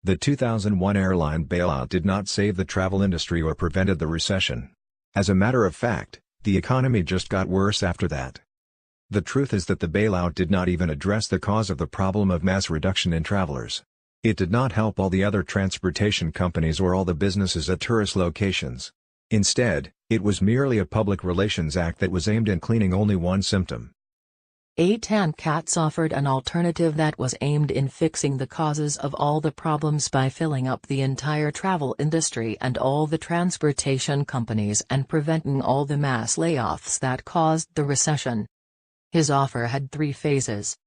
The 2001 airline bailout did not save the travel industry or prevented the recession. As a matter of fact, the economy just got worse after that. The truth is that the bailout did not even address the cause of the problem of mass reduction in travelers. It did not help all the other transportation companies or all the businesses at tourist locations. Instead, it was merely a public relations act that was aimed at cleaning only one symptom. 8 Cats offered an alternative that was aimed in fixing the causes of all the problems by filling up the entire travel industry and all the transportation companies and preventing all the mass layoffs that caused the recession. His offer had 3 phases.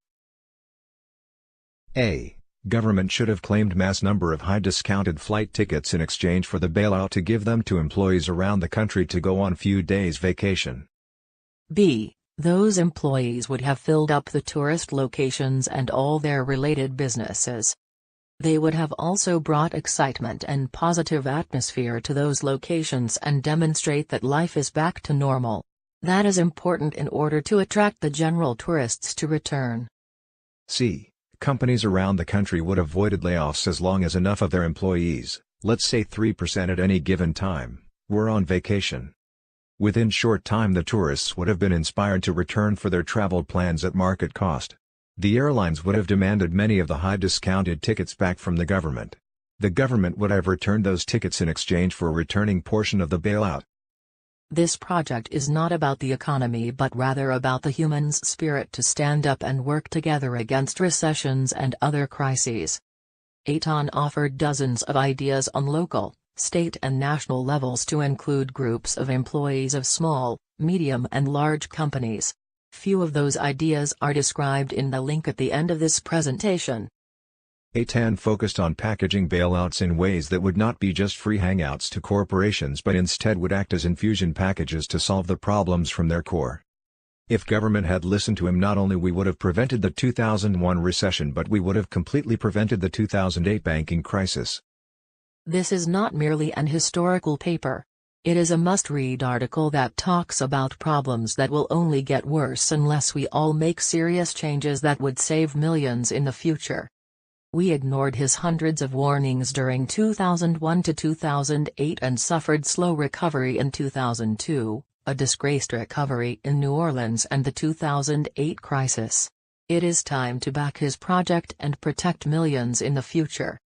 A. Government should have claimed mass number of high-discounted flight tickets in exchange for the bailout to give them to employees around the country to go on few days vacation. B. Those employees would have filled up the tourist locations and all their related businesses. They would have also brought excitement and positive atmosphere to those locations and demonstrate that life is back to normal. That is important in order to attract the general tourists to return. C. Companies around the country would have avoided layoffs as long as enough of their employees, let's say 3% at any given time, were on vacation. Within short time the tourists would have been inspired to return for their travel plans at market cost. The airlines would have demanded many of the high-discounted tickets back from the government. The government would have returned those tickets in exchange for a returning portion of the bailout. This project is not about the economy but rather about the human's spirit to stand up and work together against recessions and other crises. 8 offered dozens of ideas on local, state and national levels to include groups of employees of small, medium and large companies. Few of those ideas are described in the link at the end of this presentation. 8 focused on packaging bailouts in ways that would not be just free hangouts to corporations but instead would act as infusion packages to solve the problems from their core. If government had listened to him, not only we would have prevented the 2001 recession but we would have completely prevented the 2008 banking crisis. This is not merely an historical paper. It is a must-read article that talks about problems that will only get worse unless we all make serious changes that would save millions in the future. We ignored his hundreds of warnings during 2001 to 2008 and suffered slow recovery in 2002, a disgraced recovery in New Orleans and the 2008 crisis. It is time to back his project and protect millions in the future.